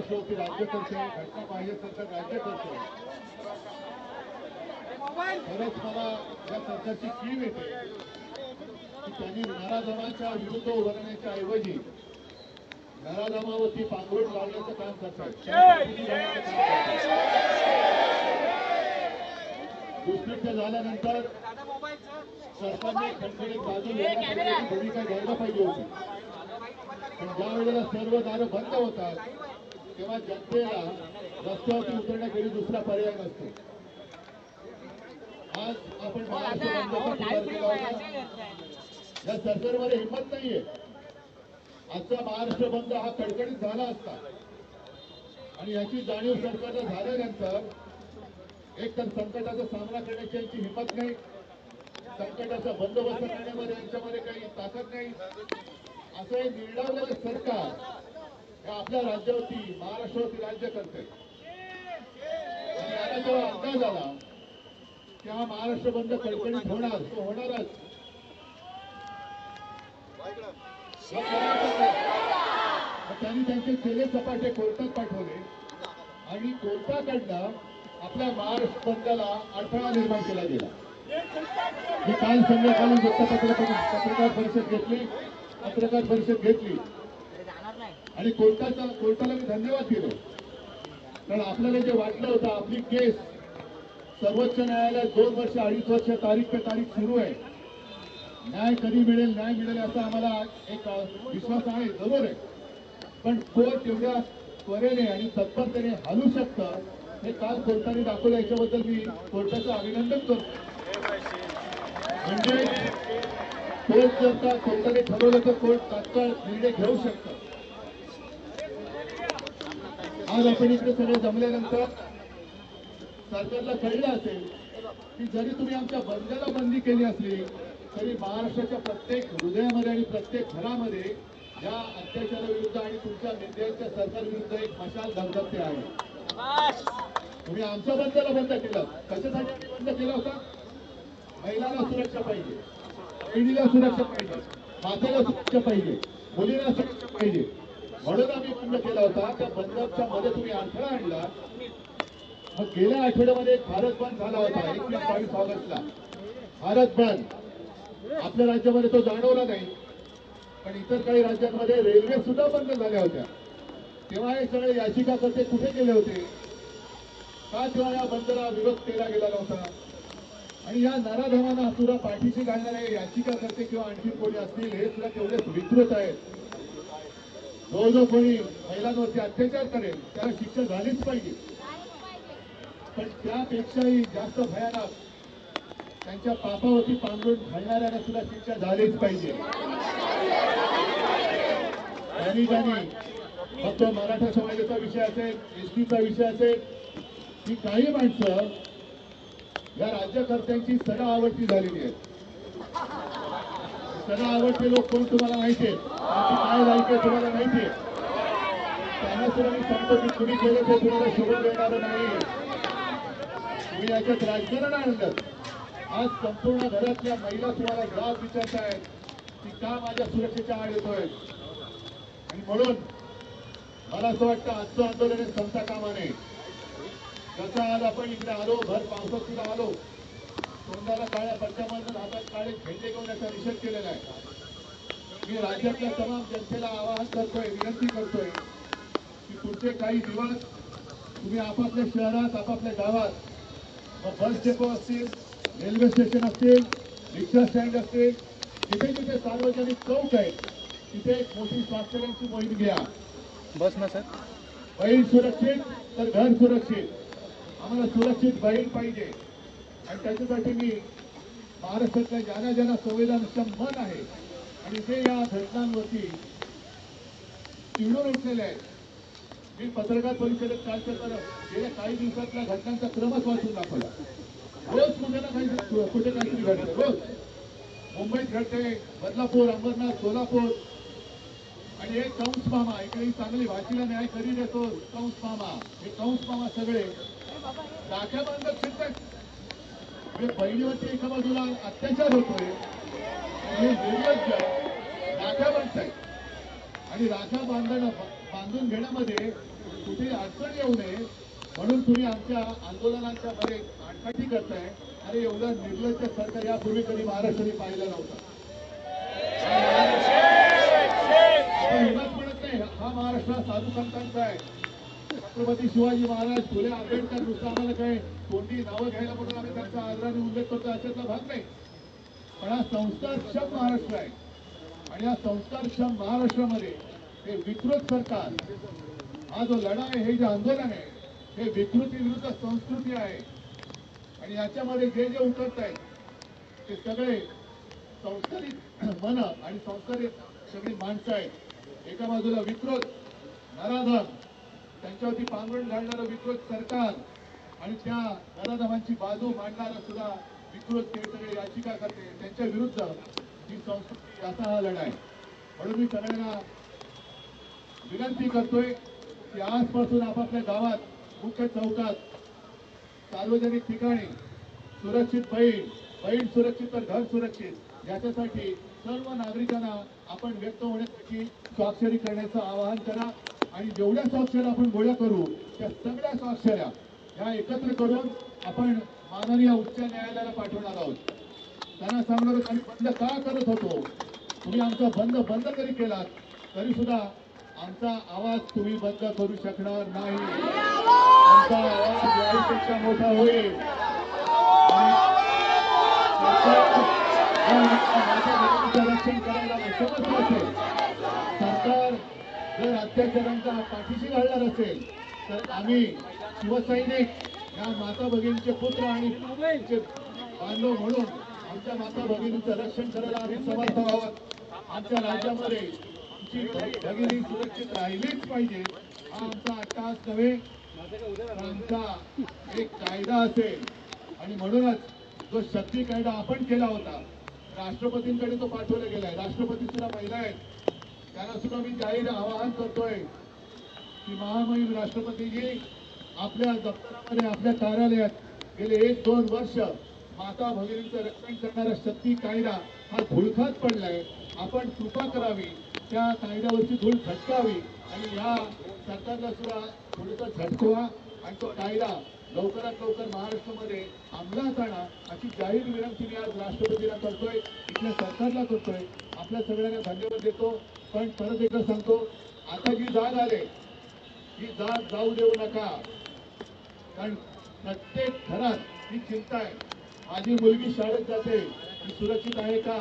महाराष्ट्रावरती राज्य करते, घटना बाह्य सरकार राज्य करते. खरंच मला या सरकारची कीव येते की त्यांनी नराधमांच्या विरुद्ध उभारण्याच्या ऐवजी नराधमावरती पांघरुण लावण्याचं काम करतात. दुष्कृत्य झाल्यानंतर सरकारने खणखणीत बाजू घेण्याची भूमिका घ्यायला पाहिजे होती. पण ज्या वेळेला सर्व दारं बंद होतात तेव्हा जनतेला रस्त्यावरती उतरण्याखेरीज दुसरा पर्याय नसतो. आज आपण महाराष्ट्र बंदचा केला होता. या सरकारमध्ये हिंमत नाहीये. आजचा महाराष्ट्र बंद हा कडकडीत झाला असता आणि याची जाणीव सरकारला झाल्यानंतर एक तर संकटाचा सामना करण्याची यांची हिंमत नाही, संकटाचा बंदोबस्त करण्यामध्ये यांच्यामध्ये काही ताकद नाही. असं हे निर्डावलेलं सरकार आपल्या राज्यावरती महाराष्ट्रावरती राज्य करते. आणि याला जेव्हा अंदाज आला की हा महाराष्ट्र बंद कडकडीत होणार, तो होणारच. त्यांनी त्यांचे चेले सपाटे कोर्टात पाठवले आणि कोर्टाकडनं आपल्या महाराष्ट्र बंदला अडथळा निर्माण केला गेला. मी काल संध्याकाळी पत्रकार परिषद घेतली आणि कोर्टाला मी धन्यवाद दिले. कारण आपल्याला जे वाटलं होतं आपली केस सर्वोच्च न्यायालयात 2 वर्ष 2.5 वर्ष तारीख पे तारीख सुरू आहे, न्याय कधी मिळेल असा आम्हाला एक विश्वास आहे, जरूर आहे. पण कोर्ट एवढ्या त्वरेने आणि तत्परतेने हलू शकतं हे काल कोर्टाने दाखवलं. याच्याबद्दल मी कोर्टाचं अभिनंदन करतो. म्हणजे कोर्ट जर का कोर्टाने ठरवलं तर कोर्ट तात्काळ निर्णय घेऊ शकतं. आज आपण इकडे सगळे जमल्यानंतर सरकारला कळलं असेल की जरी तुम्ही आमच्या बंदला बंदी केली असली तरी महाराष्ट्राच्या प्रत्येक हृदयामध्ये आणि प्रत्येक घरामध्ये या अत्याचाराविरुद्ध आणि तुमच्या नेत्यांच्या सरकारविरुद्ध एक मशाल धगधगते आहे. तुम्ही आमच्या बंदला बंद केलं. कशासाठी बंद केला होता? महिलांना सुरक्षा पाहिजे, बहिणीला सुरक्षा पाहिजे, मातेला सुरक्षा पाहिजे, मुलीला सुरक्षा पाहिजे, म्हणून आम्ही बंद केला होता. त्या बंदच्या मध्ये तुम्ही अडथळा आणला. मग गेल्या आठवड्यामध्ये एक भारत बंद झाला होता 21-22 ऑगस्टला. भारत बंद आपल्या राज्यामध्ये तो जाणवला नाही, पण इतर काही राज्यांमध्ये रेल्वे सुद्धा बंद झाल्या होत्या. तेव्हा हे सगळे याचिकाकर्ते कुठे गेले होते? का तेव्हा या बंदला विरोध केला गेला नव्हता? आणि या नराधमांना सुद्धा पाठीशी घालणारे याचिकाकर्ते किंवा आणखी कोणी असतील हे सुद्धा तेवढेच विकृत आहेत. जो कोणी महिलांवरती अत्याचार करेल त्याला शिक्षा झालीच पाहिजे. पण त्यापेक्षाही जास्त भयानक त्यांच्या पापावरती पांघरून घालणाऱ्यांना सुद्धा शिक्षा झालीच पाहिजे. ज्यांनी फक्त मराठा समाजाचा विषय असेल, एसटीचा विषय असेल, ही काही माणसं या राज्यकर्त्यांची सडा आवडती झालेली आहेत. सडा आवडते लोक कोण तुम्हाला माहितीये? त्यांची काय लायकी आहे तुम्हाला माहितीये? त्यांना सुद्धा मी सांगतो की तुम्ही केलं ते तुम्हाला सोडून देणार नाही. तुम्ही याच्यात राजकारण आणलं. आज संपूर्ण घरातल्या महिला तुम्हाला जाब विचारतायत की का माझ्या सुरक्षेच्या आड येतोय. आणि म्हणून मला असं वाटतं आजचं आंदोलन हे संपता कामा नये. जसं आज आपण इकडे आलो, भर पावसात सुद्धा आलो, तोंडाला काळ्या पट्ट्यामधून हातात काळे झेंडे घेऊन याचा निषेध केलेला आहे. मी राज्यातल्या तमाम जनतेला आवाहन करतोय, विनंती करतोय की पुढचे काही दिवस तुम्ही आपापल्या शहरात, आपापल्या गावात बस डेपो असतील, रेल्वे स्टेशन असतील, रिक्षा स्टँड असतील, जिथे जिथे सार्वजनिक चौक आहे तिथे एक मोठी स्वास्थ्याची मोहीम घ्या. बस ना सर. बहीण सुरक्षित तर घर सुरक्षित. आम्हाला सुरक्षित बहीण पाहिजे आणि त्याच्यासाठी मी महाराष्ट्रातल्या ज्यांना संवेदनशील मन आहे आणि जे या घटनांवरती चिडून उठलेले आहेत. मी पत्रकार परिषदेत कालच्या गेल्या काही दिवसातल्या घटनांचा क्रमच वाचून दाखवला. रोज कुठे ना काही कुठे काहीतरी घडतं. रोज मुंबईत घडते, बदलापूर, अंबरनाथ, सोलापूर. आणि एक कंस मामा इकडे चांगली भाषेला न्याय करी देतो. कंस मामा, हे कंस मामा सगळे राख्या बांधत फिरतात. म्हणजे बहिणीवरती एका बाजूला अत्याचार होतोय, हे निर्लज्ज राख्या बांधतायत आणि राख्या बांधून घेण्यामध्ये कुठे अडचण येऊ नये म्हणून तुम्ही आमच्या आंदोलनांच्या मध्ये आडकाठी करताय. अरे एवढं निर्लज्ज सरकार यापूर्वी कधी महाराष्ट्राने पाहिलं नव्हतं. आपण एवढंच म्हणत नाही, हा महाराष्ट्र साधू संतांचा आहे. छत्रपती शिवाजी महाराज, फुले आंबेडकर नुसतं आम्हाला काय तोंडी नावं घ्यायला म्हणून आम्ही त्यांचा आदराने उल्लेख करतो अशातला भाग नाही. पण हा संस्कारक्षम महाराष्ट्र आहे आणि या संस्कारक्षम महाराष्ट्रामध्ये हे विकृत सरकार, हा जो लढा आहे, हे जे आंदोलन आहे, हे विकृती विरुद्ध संस्कृती आहे. आणि याच्यामध्ये जे जे उतरत आहेत ते सगळे संस्कारित मन आणि संस्कारित सगळी माणसं आहेत. एका बाजूला विकृत नराधम, त्यांच्यावरती पांघरुण घालणारं विकृत सरकार आणि त्या नराधमांची बाजू मांडणारा सुद्धा विकृत ते सगळे याचिका करते, त्यांच्या विरुद्ध ही संस्कृती, असा हा लढा आहे. म्हणून मी सगळ्यांना विनंती करतोय की आजपासून आपापल्या गावात, मुख्य चौकात, सार्वजनिक ठिकाणी सुरक्षित बहीण सुरक्षित तर घर सुरक्षित याच्यासाठी सर्व नागरिकांना आपण व्यक्त होण्यासाठी स्वाक्षरी करण्याचं आवाहन करा. आणि जेवढ्या स्वाक्षऱ्या आपण गोळा करू त्या सगळ्या स्वाक्षऱ्या या एकत्र करून आपण माननीय उच्च न्यायालयाला पाठवणार आहोत. त्यांना सांगणार आम्ही बंद का करत होतो, तुम्ही आमचा बंद जरी केलात तरी सुद्धा आमचा आवाज तुम्ही बंद करू शकणार नाही. आमचा आवाज यापेक्षा मोठा होईल. रक्षण करायला समर्थ असेल, सरकार जर अत्याचारांचा पाठीशी घालणार असेल तर आम्ही शिवसैनिक या माता भगिनीचे पुत्र आणि बांधव म्हणून आमच्या माता भगिनीचं रक्षण करायला आम्ही समर्थ आहोत. आमच्या राज्यामध्ये आमची भगिनी सुरक्षित राहिलीच पाहिजे, हा आमचा अट्टहास नव्हे, आमचा एक कायदा असेल. आणि म्हणूनच जो शक्ती कायदा आपण केला होता, राष्ट्रपतींकडे तो पाठवला गेलाय. राष्ट्रपती सुद्धा महिला आहेत, त्यांना सुद्धा मी जाहीर आवाहन करतोय की महामहिम राष्ट्रपतीजी, आपल्या दप्तरामध्ये, आपल्या कार्यालयात गेले 1-2 वर्ष माता भगिनींचं रक्षण करणारा शक्ती कायदा हा धुळखात पडलाय. आपण कृपा करावी, त्या कायद्यावरची धूळ झटकावी आणि या सरकारला सुद्धा थोडंसं झटकवा आणि तो कायदा लवकरात लवकर महाराष्ट्रामध्ये अंमलात आणा, अशी जाहीर विनंती मी आज राष्ट्रपतींना करतोय, इथल्या सरकारला करतोय. आपल्या सगळ्यांना धन्यवाद देतो. पण परत एकदा सांगतो, आता जी जाग आले ही जाग जाऊ देऊ नका. कारण प्रत्येक घरात ही चिंता आहे, माझी मुलगी शाळेत जाते, ती सुरक्षित आहे का,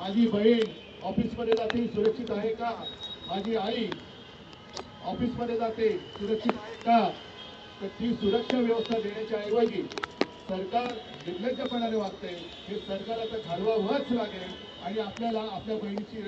माझी बहीण ऑफिसमध्ये जाते, सुरक्षित आहे का, माझी आई ऑफिसमध्ये जाते, सुरक्षित आहे का. तर ती सुरक्षा व्यवस्था देण्याच्या ऐवजी सरकार निर्लज्जपणाने वागते. हे सरकार आता घालवावंच लागेल आणि आपल्याला आपल्या बहिणीची